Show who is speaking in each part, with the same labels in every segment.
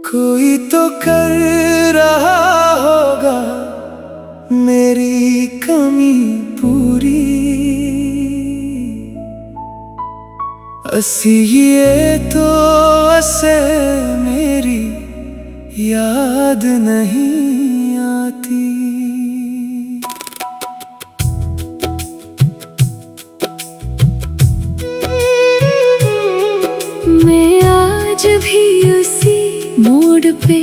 Speaker 1: कोई तो कर रहा होगा मेरी कमी पूरी, असी ये तो असे मेरी याद नहीं आती।
Speaker 2: मैं आज भी उसी मोड़ पे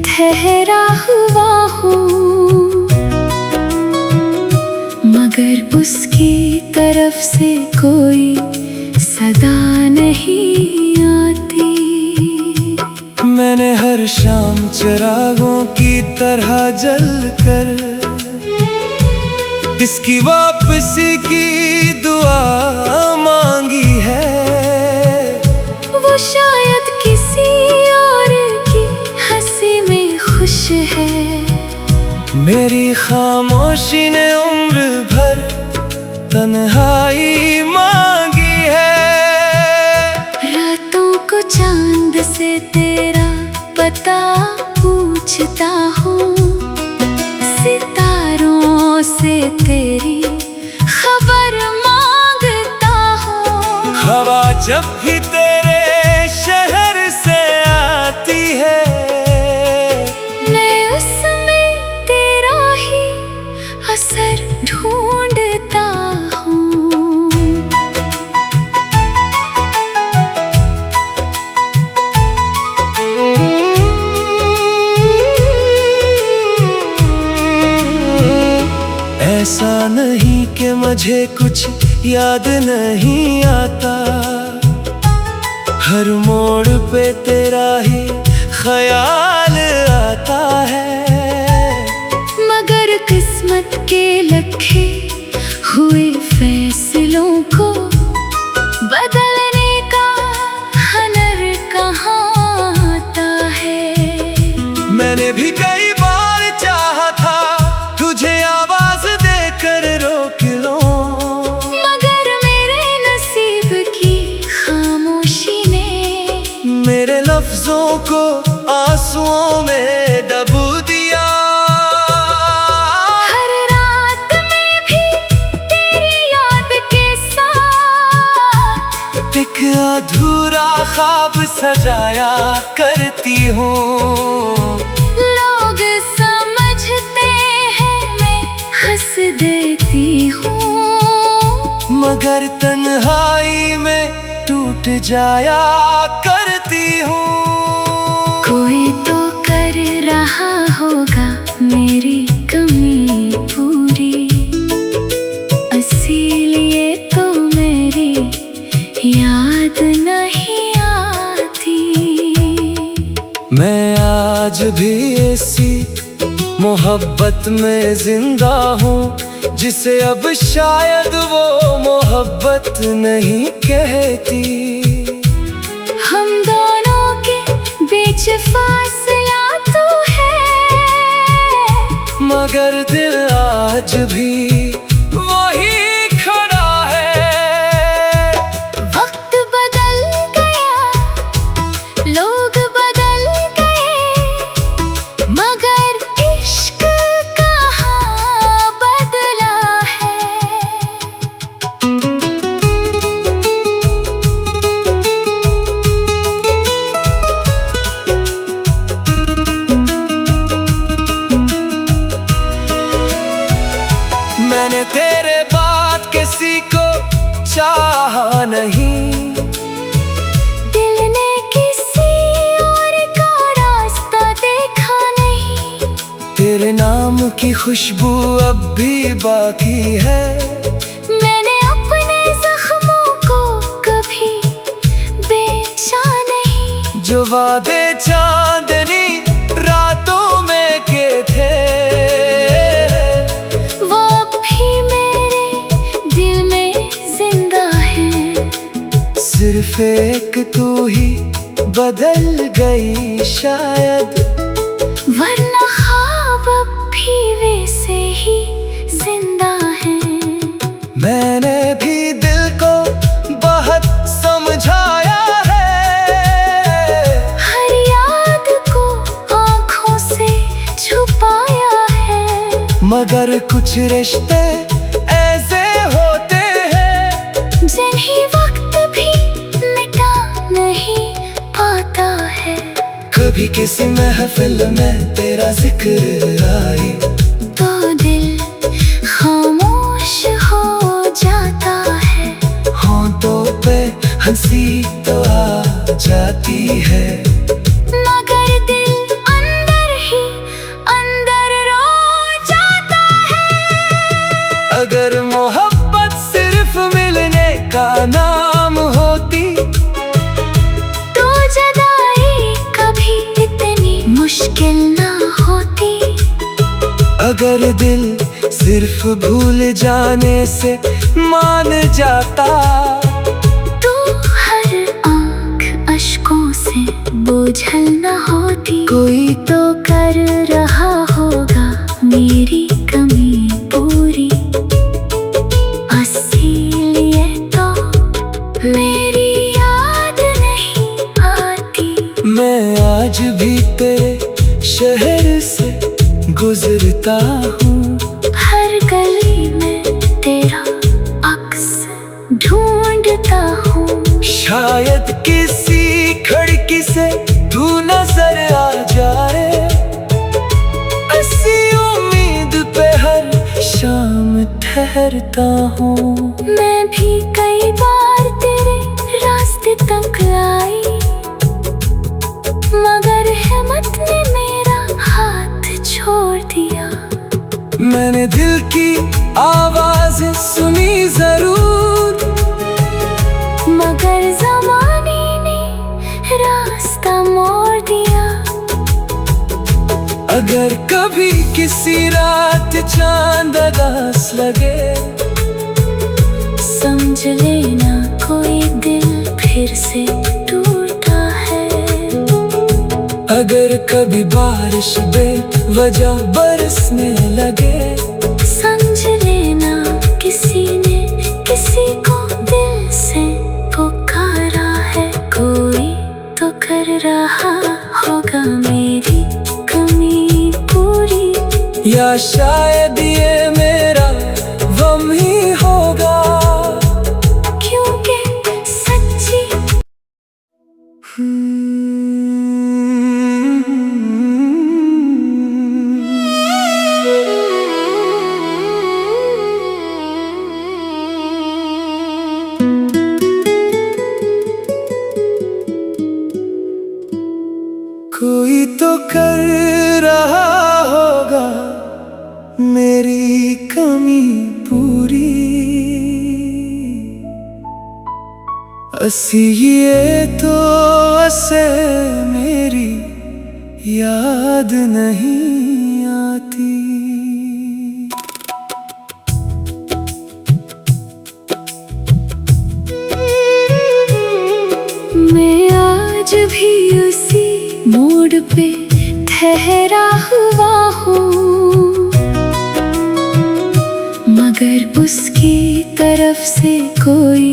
Speaker 2: ठहरा हुआ हूँ, मगर उसकी तरफ से कोई सदा नहीं आती।
Speaker 1: मैंने हर शाम चिरागों की तरह जलकर इसकी वापसी की दुआ मांगी है।
Speaker 2: वो शायद किसी और की हंसी में खुश है,
Speaker 1: मेरी खामोशी ने उम्र भर तन्हाई मांगी है।
Speaker 2: रातों को चांद से तेरा पता पूछता हूँ, सितारों से तेरी खबर मांगता हूँ।
Speaker 1: हवा जब भी तेरे शहर से आती है,
Speaker 2: मैं उसमें तेरा ही असर ढूंढता हूँ।
Speaker 1: ऐसा नहीं कि मुझे कुछ याद नहीं आता, हर मोड़ पे तेरा ही ख्याल आता है।
Speaker 2: मगर किस्मत के लिखे हुए फैसलों को बदलने का हुनर कहाँ आता है।
Speaker 1: मैंने भी कई बार चाहा था तुझे आवाज देकर रोक लो,
Speaker 2: मगर मेरे नसीब की खामोशी ने
Speaker 1: मेरे लफ्जों को आंसुओं में डुबो दिया।
Speaker 2: हर रात में भी तेरी याद के साथ
Speaker 1: एक अधूरा ख्वाब सजाया करती हूँ।
Speaker 2: लोग समझते हैं मैं हंस देती हूँ,
Speaker 1: मगर तन्हाई में टूट जाया करती हूँ।
Speaker 2: कोई तो कर रहा होगा मेरी कमी पूरी, इसीलिए तो मेरी याद नहीं आती।
Speaker 1: मैं आज भी ऐसी मोहब्बत में जिंदा हूँ जिसे अब शायद वो मोहब्बत नहीं कहती।
Speaker 2: हम दोनों के बीच फासला तो है,
Speaker 1: मगर दिल आज भी वही खड़ा है।
Speaker 2: वक्त बदल गया, लोग बदल गए, मगर इश्क कहाँ बदला है।
Speaker 1: मैंने तेरे बाद किसी को चाहा नहीं,
Speaker 2: दिल ने किसी और का रास्ता देखा नहीं।
Speaker 1: तेरे नाम की खुशबू अब भी बाकी है।
Speaker 2: मैंने अपने जख्मों को कभी बेचा नहीं,
Speaker 1: जो वादे चांदनी रातों में के थे,
Speaker 2: वो अब भी मेरे दिल में जिंदा है।
Speaker 1: सिर्फ एक तू ही बदल गई शायद,
Speaker 2: वरना ख्वाब अब भी वैसे ही जिंदा हैं।
Speaker 1: मैंने भी दिल को बहुत समझाया है,
Speaker 2: हर याद को आँखों से छुपाया है।
Speaker 1: मगर कुछ रिश्ते ऐसे होते हैं
Speaker 2: जिन्हें वक्त भी मिटा नहीं पाता है।
Speaker 1: कभी किसी महफिल में तेरा जिक्र आई
Speaker 2: तो दिल खामोश हो जाता है।
Speaker 1: होंठों पे हंसी तो आ जाती है,
Speaker 2: मगर दिल अंदर ही अंदर रो जाता है।
Speaker 1: अगर मोहब्बत सिर्फ मिलने का नाम होती
Speaker 2: तो जुदाई कभी इतनी मुश्किल ना होती।
Speaker 1: अगर दिल सिर्फ भूल जाने से मान जाता
Speaker 2: तो हर आँख अश्कों से बोझल न होती। कोई तो कर रहा होगा मेरी कमी पूरी, इसीलिए तो मेरी याद नहीं आती।
Speaker 1: मैं आज भी तेरे शहर से गुजरता हूँ,
Speaker 2: हर गली में तेरा अक्स ढूंढता हूँ।
Speaker 1: शायद किसी खिड़की से तू नजर आ जाए, ऐसी उम्मीद पे हर शाम ठहरता हूँ।
Speaker 2: मैं भी कई बार तेरे रास्ते तक आई, मगर हिम्मत ने मेरा हाथ छोड़ दिया।
Speaker 1: मैंने दिल की आवाज सुनी जरूर,
Speaker 2: मगर ज़माने ने रास्ता मोड़ दिया।
Speaker 1: अगर कभी किसी रात चांद उदास लगे,
Speaker 2: समझ लेना कोई दिल फिर से टूटा है।
Speaker 1: अगर कभी बारिश बेवजह बरसने लगे,
Speaker 2: समझ लेना किसी ने किसी को दिल से पुकारा है। कोई तो कर रहा होगा मेरी कमी पूरी,
Speaker 1: या शायद ये मेरा गम ही होगा।
Speaker 2: क्योंकि सच्ची
Speaker 1: कोई तो कर रहा होगा मेरी कमी पूरी, असी ये तो असे मेरी याद नहीं आती।
Speaker 2: मैं आज भी उसी मोड़ पे ठहरा हुआ हूँ, मगर उसकी तरफ से कोई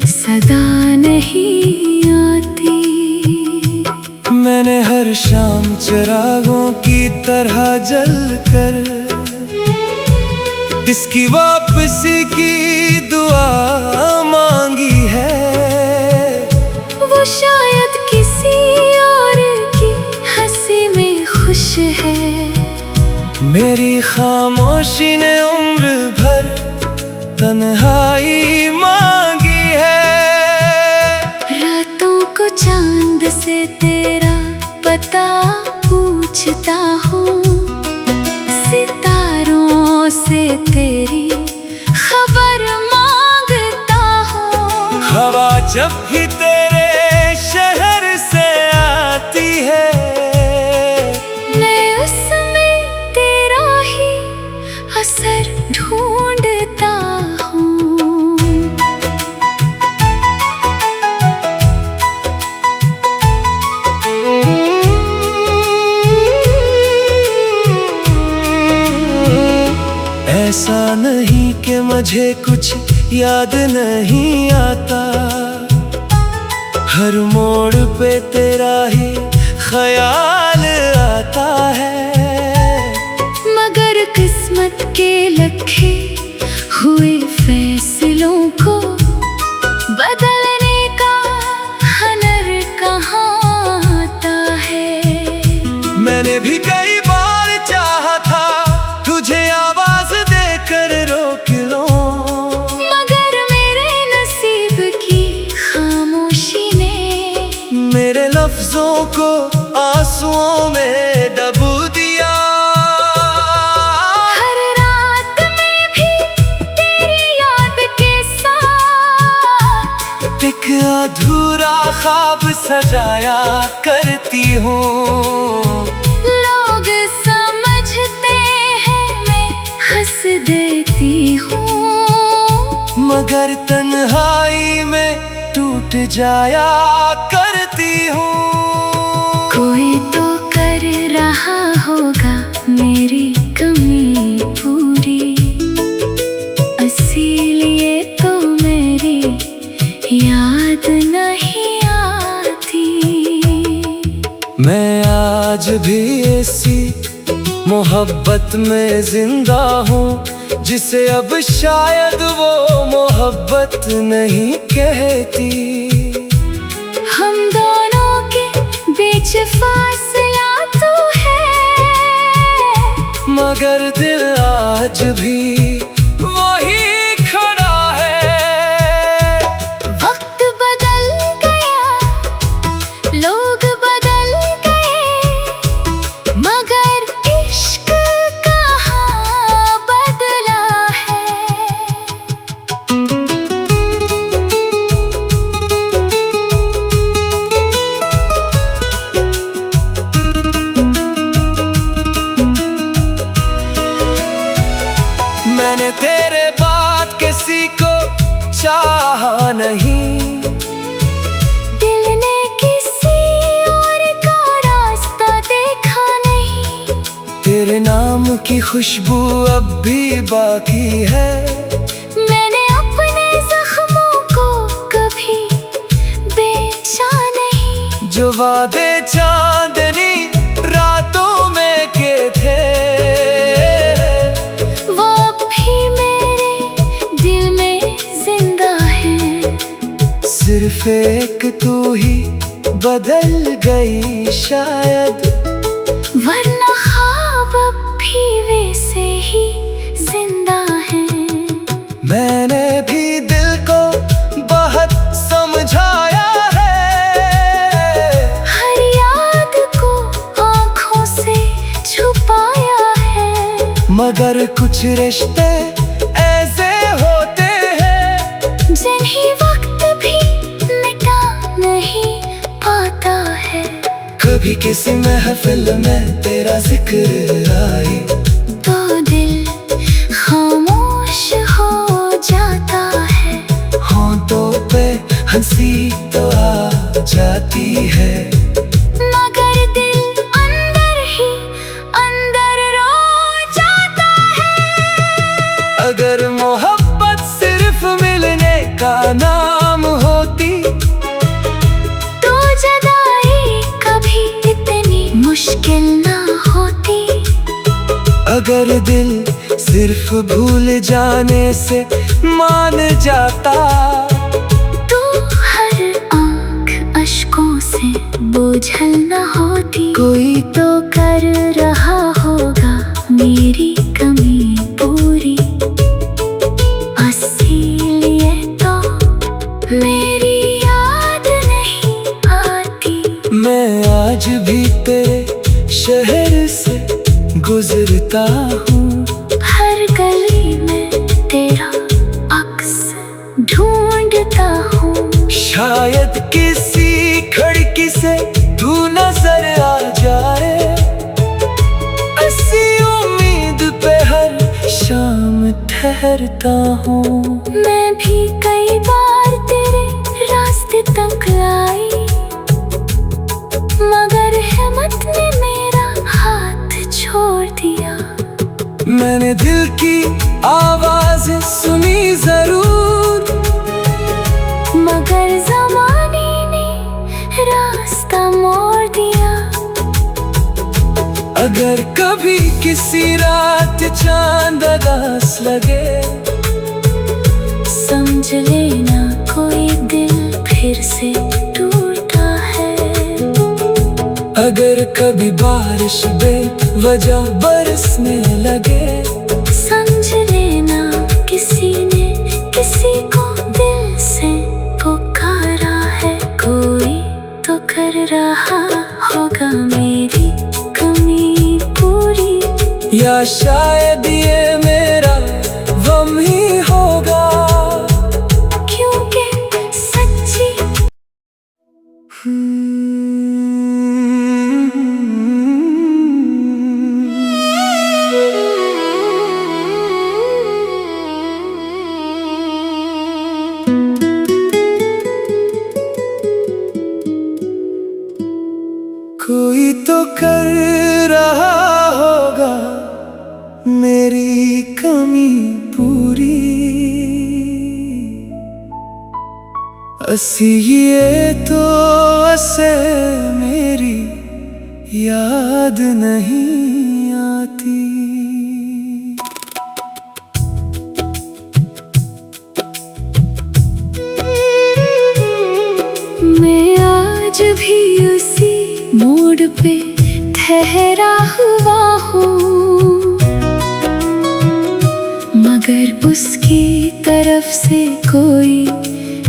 Speaker 2: सदा नहीं आती।
Speaker 1: मैंने हर शाम चिरागों की तरह जल कर इसकी वापसी की दुआ मांगी है।
Speaker 2: वो शायद किसी और की हंसी में खुश है।
Speaker 1: मेरी खामोशी ने उम्र भर तन्हाई मांगी है।
Speaker 2: रातों को चांद से तेरा पता पूछता हूँ, सितारों से तेरी खबर मांगता हूँ।
Speaker 1: हवा जब भी तेरे शहर से आती है,
Speaker 2: मैं उसमें तेरा ही असर ढूंढता हूँ।
Speaker 1: ऐसा नहीं कि मुझे कुछ याद नहीं आता, हर मोड़ पे तेरा ही ख्याल आता है।
Speaker 2: मगर किस्मत के लिखे हुए फैसलों को बदलने का हुनर कहाँ आता है।
Speaker 1: मैंने भी कई बार चाहा था तुझे आवाज देकर रोक लो,
Speaker 2: मगर मेरे नसीब की खामोशी ने
Speaker 1: मेरे लफ्जों को आंसुओं में डुबो दिया।
Speaker 2: हर रात में भी तेरी याद के साथ
Speaker 1: एक अधूरा ख्वाब सजाया करती हूँ।
Speaker 2: लोग समझते हैं मैं हंस देती हूँ,
Speaker 1: मगर तन्हाई में टूट जाया करती हूँ।
Speaker 2: कोई तो कर रहा होगा मेरी कमी पूरी, इसीलिए तो मेरी याद नहीं आती।
Speaker 1: मैं आज भी ऐसी मोहब्बत में जिंदा हूँ जिसे अब शायद वो मोहब्बत नहीं कहती।
Speaker 2: हम दोनों के बीच फासला तो है,
Speaker 1: मगर दिल आज भी वही खड़ा है।
Speaker 2: वक्त बदल गया, लोग बदल गए, मगर इश्क कहाँ बदला है।
Speaker 1: मैंने तेरे बाद किसी को चाहा नहीं,
Speaker 2: दिल ने किसी और का रास्ता देखा नहीं।
Speaker 1: तेरे नाम की खुशबू अब भी बाकी है।
Speaker 2: मैंने अपने जख्मों को कभी बेचा नहीं,
Speaker 1: जो वादे चांदनी रातों में के थे
Speaker 2: वो भी मेरे दिल में जिंदा है।
Speaker 1: सिर्फ एक तू ही बदल गई शायद,
Speaker 2: वरना ख्वाब अब भी वैसे ही जिंदा है।
Speaker 1: मैंने भी दिल को बहुत समझाया है,
Speaker 2: हर याद को आँखों से छुपाया है,
Speaker 1: मगर कुछ रिश्ते ऐसे होते हैं
Speaker 2: जिन्हें वक्त भी मिटा नहीं पाता है।
Speaker 1: कभी किसी महफिल में तेरा जिक्र आई
Speaker 2: तो दिल खामोश हो जाता है,
Speaker 1: होंठों पे हंसी तो आ जाती है,
Speaker 2: मगर दिल अंदर ही अंदर रो जाता है।
Speaker 1: अगर मोहब्बत सिर्फ मिलने का नाम होती
Speaker 2: तो जुदाई कभी इतनी मुश्किल ना होती।
Speaker 1: अगर दिल सिर्फ भूल जाने से मान जाता
Speaker 2: तो हर आँख अश्कों से बोझल न होती। कोई तो कर रहा होगा मेरी कमी पूरी, इसीलिए तो मेरी याद नहीं आती।
Speaker 1: मैं आज भी तेरे शहर से गुजरता हूँ,
Speaker 2: हर गली में तेरा अक्स ढूंढता हूँ।
Speaker 1: शायद किसी खिड़की से तू नजर आ जाए, ऐसी उम्मीद पे हर शाम ठहरता हूँ।
Speaker 2: मैं भी कई बार तेरे रास्ते तक आई, मगर हिम्मत ने मेरा हाथ छोड़ दिया।
Speaker 1: मैंने दिल की अगर कभी किसी रात चांद उदास लगे,
Speaker 2: समझ लेना कोई दिल फिर से टूटा है।
Speaker 1: अगर कभी बारिश बेवजह बरसने लगे,
Speaker 2: समझ लेना किसी ने किसी को दिल से पुकारा है। कोई तो कर रहा होगा मेरी कमी पूरी,
Speaker 1: या शायद ये मेरा गम ही होगा।
Speaker 2: क्योंकि सच्ची
Speaker 1: कोई तो कर रहा होगा मेरी कमी पूरी। असी ये तो असे मेरी याद नहीं आती।
Speaker 2: मैं आज भी उसी मोड़ पे ठहरा हुआ हूँ, मगर उसकी तरफ से कोई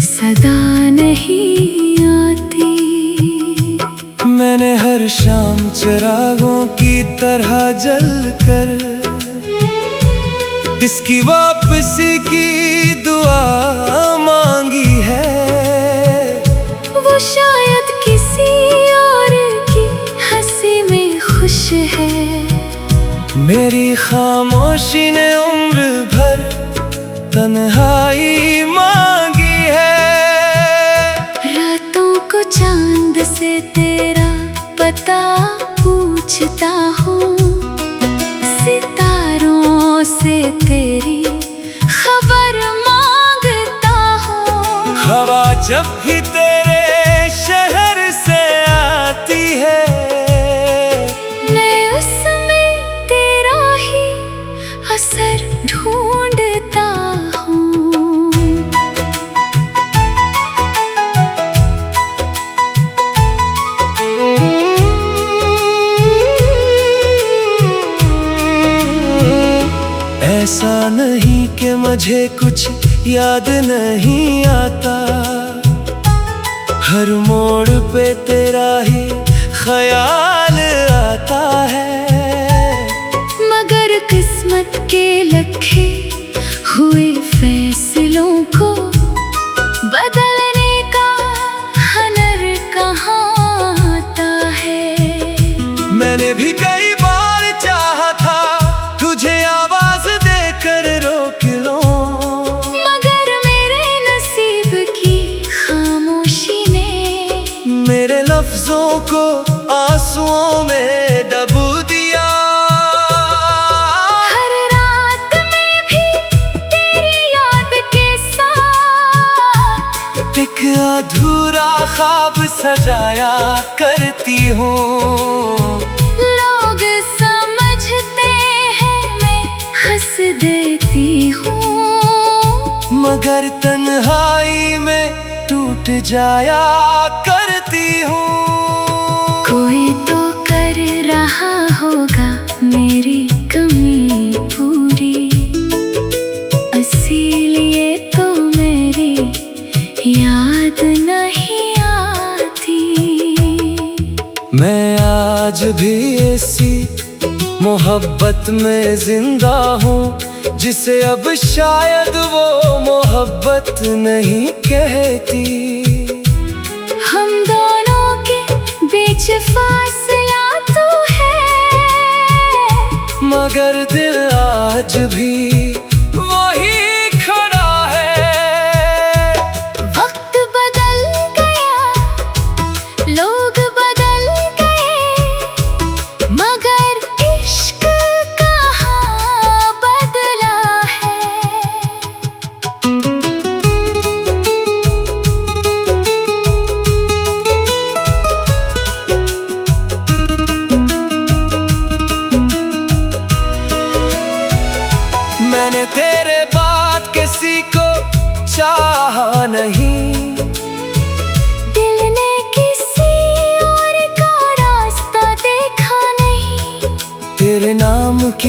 Speaker 2: सदा नहीं आती।
Speaker 1: मैंने हर शाम चिरागों की तरह जल कर इसकी वापसी की दुआ मांगी है।
Speaker 2: वो शायद किसी और की हंसी में खुश है।
Speaker 1: मेरी खामोशी ने उम्र भर तन्हाई मांगी है।
Speaker 2: रातों को चांद से तेरा पता पूछता हूँ, सितारों से तेरी खबर मांगता हूँ।
Speaker 1: हवा जब भी तेरे शहर से आती है,
Speaker 2: मैं उसमें तेरा ही असर ढूंढता हूँ।
Speaker 1: ऐसा नहीं कि मुझे कुछ याद नहीं आता, हर मोड़ पे तेरा ही ख्याल आता है।
Speaker 2: मगर किस्मत के लिखे हुए फैसलों को बदलने का हुनर कहाँ आता है।
Speaker 1: मैंने भी कई बार चाहा था तुझे आवाज देकर रोक लो,
Speaker 2: मगर मेरे नसीब की खामोशी ने
Speaker 1: मेरे लफ्जों को आंसुओं में डबो दिया।
Speaker 2: हर रात में भी तेरी याद के साथ
Speaker 1: एक अधूरा ख्वाब सजाया करती हूँ।
Speaker 2: लोग समझते हैं मैं हंस देती हूँ,
Speaker 1: मगर तन्हाई में टूट जाया करती हूँ।
Speaker 2: कोई तो कर रहा होगा मेरी कमी पूरी, इसीलिए तो मेरी याद नहीं आती।
Speaker 1: मैं आज भी ऐसी मोहब्बत में जिंदा हूँ जिसे अब शायद वो मोहब्बत नहीं कहती।
Speaker 2: हम दोनों के बीच फासला तो है,
Speaker 1: मगर दिल आज भी वही खड़ा है।
Speaker 2: वक्त बदल गया, लोग बदल गए, मगर इश्क कहाँ बदला है।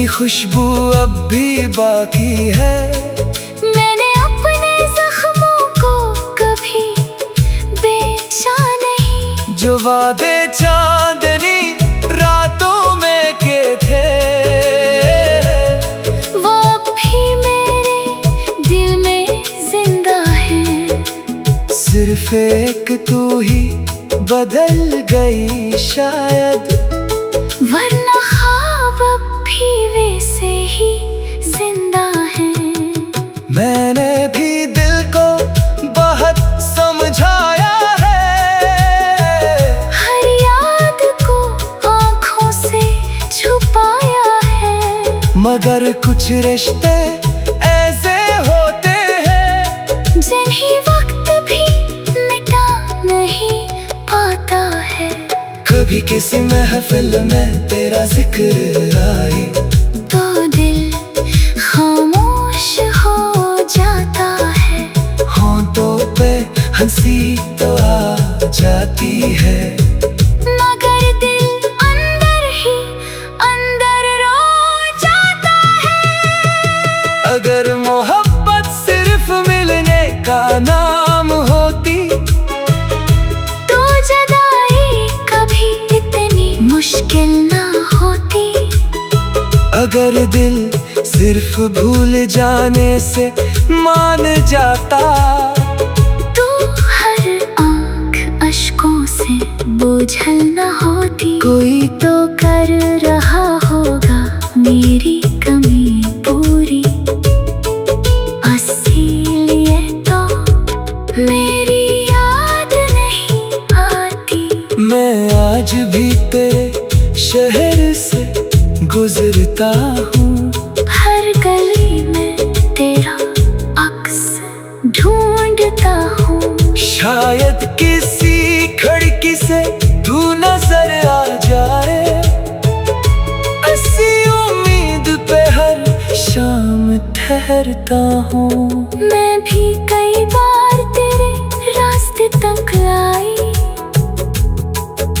Speaker 1: खुशबू अब भी बाकी है।
Speaker 2: मैंने अपने जख्मों को कभी बेचा नहीं।
Speaker 1: जो वादे चांदनी रातों में के थे,
Speaker 2: वो अब भी मेरे दिल में जिंदा है।
Speaker 1: सिर्फ एक तू ही बदल गई शायद,
Speaker 2: वरना ख्वाब अब भी वैसे ही जिंदा हैं।
Speaker 1: मैंने भी दिल को बहुत समझाया है,
Speaker 2: हर याद को आँखों से छुपाया है।
Speaker 1: मगर कुछ रिश्ते ऐसे होते हैं
Speaker 2: जिन्हें वक्त भी मिटा नहीं पाता है।
Speaker 1: कभी किसी महफिल में तेरा जिक्र आई
Speaker 2: तो दिल खामोश हो जाता है।
Speaker 1: होंठों पे हंसी तो आ जाती है,
Speaker 2: मगर दिल अंदर ही अंदर रो जाता है।
Speaker 1: अगर मोहब्बत सिर्फ मिलने का नाम होती,
Speaker 2: तो जुदाई कभी इतनी मुश्किल ना होती।
Speaker 1: अगर दिल सिर्फ भूल जाने से मान जाता,
Speaker 2: तो हर आँख अश्कों से बोझल न होती। कोई तो कर रहा होगा मेरी कमी पूरी, इसीलिए तो मेरी याद नहीं आती।
Speaker 1: मैं आज भी तेरे शहर से गुजरता हूँ,
Speaker 2: हर गली में तेरा अक्स ढूंढता हूँ।
Speaker 1: शायद किसी खिड़की से तू नजर आ जाए, ऐसी उम्मीद पे हर शाम ठहरता हूँ।
Speaker 2: मैं भी कई बार तेरे रास्ते तक आई,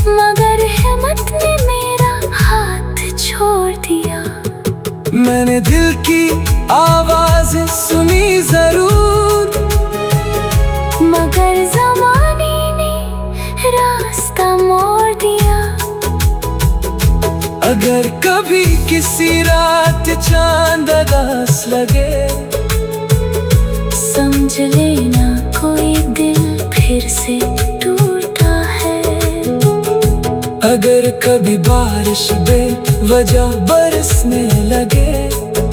Speaker 2: मगर हिम्मत ने मेरा हाथ छोड़ दिया।
Speaker 1: मैंने दिल की आवाज सुनी जरूर,
Speaker 2: मगर ज़माने ने रास्ता मोड़ दिया।
Speaker 1: अगर कभी किसी रात चांद उदास लगे,
Speaker 2: समझ लेना कोई दिल फिर से टूटा है।
Speaker 1: अगर कभी बारिश बेवजह बरसने लगे,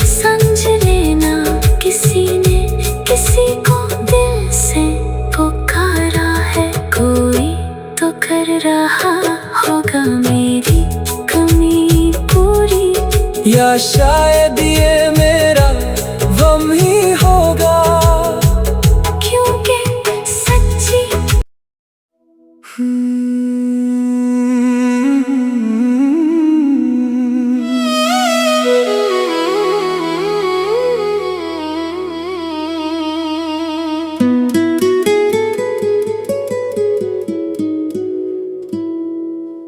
Speaker 2: समझ लेना किसी ने किसी को दिल से पुकारा है। कोई तो कर रहा होगा मेरी कमी पूरी,
Speaker 1: या शायद ये मेरा गम ही होगा।
Speaker 2: क्योंकि सच्ची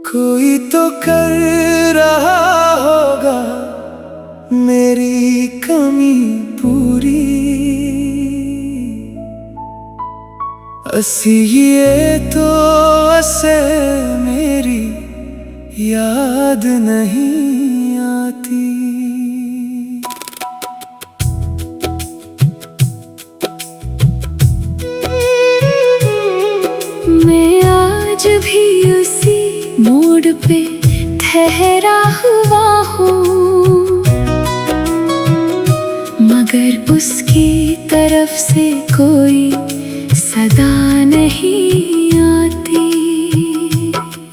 Speaker 1: कोई तो कर रहा होगा मेरी कमी पूरी, असी ये तो असे मेरी याद नहीं आती।
Speaker 2: मैं आज भी उसी मोड़ पे ठहरा हुआ हूँ, मगर उसकी तरफ से कोई सदा नहीं आती।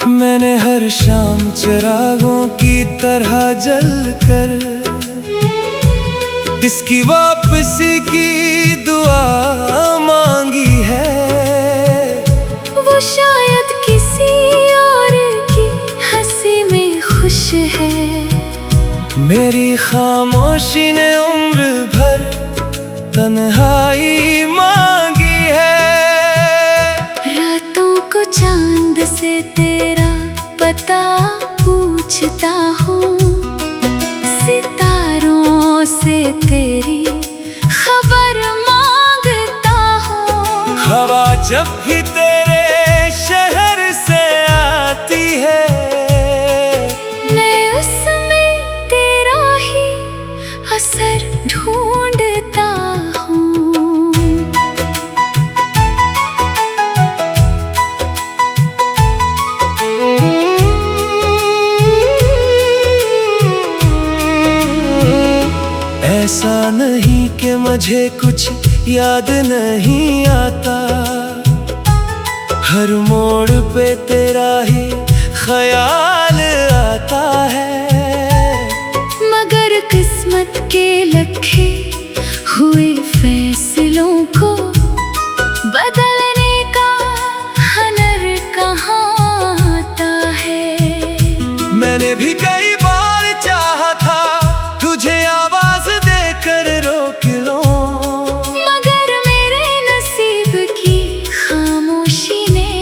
Speaker 1: मैंने हर शाम चिरागों की तरह जल कर इसकी वापसी की दुआ मांगी है।
Speaker 2: वो शायद किसी और की हंसी में खुश है।
Speaker 1: मेरी खामोशी ने उम्र भर तन्हाई मांगी है।
Speaker 2: रातों को चांद से तेरा पता पूछता हूँ, सितारे से तेरी खबर मांगता हूँ।
Speaker 1: हवा जब भी तेरे शहर से आती है,
Speaker 2: मैं उसमें तेरा ही असर ढूंढता हूँ।
Speaker 1: ऐसा नहीं कि मुझे कुछ याद नहीं आता, हर मोड़ पे तेरा ही ख्याल आता है।
Speaker 2: मगर किस्मत के लिखे हुए फैसलों को बदलने का हुनर कहाँ आता है।
Speaker 1: मैंने भी कई बार चाहा था तुझे आवाज देकर रोक लूं,
Speaker 2: मगर मेरे नसीब की खामोशी ने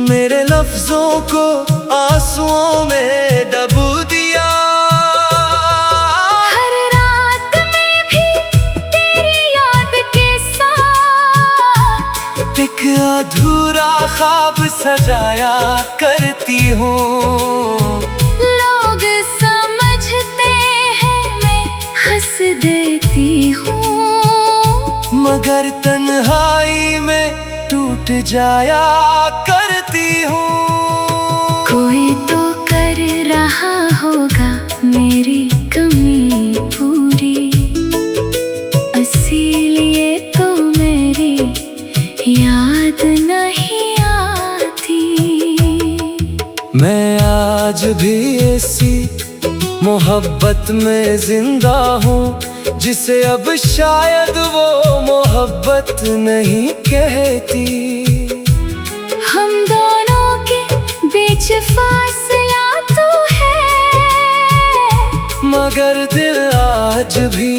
Speaker 1: मेरे लफ्जों को आंसुओं में डुबो दिया।
Speaker 2: हर रात में भी तेरी याद के साथ
Speaker 1: एक अधूरा ख्वाब सजाया करती हूँ।
Speaker 2: लोग समझते हैं मैं हंस देती हूँ,
Speaker 1: मगर तन्हाई में टूट जाया करती हूँ।
Speaker 2: कोई तो कर रहा होगा मेरी कमी पूरी, इसीलिए तो मेरी याद नहीं आती।
Speaker 1: मैं आज भी ऐसी मोहब्बत में जिंदा हूँ जिसे अब शायद वो मोहब्बत नहीं कहती।
Speaker 2: हम दोनों के बीच फासला तो है,
Speaker 1: मगर दिल आज भी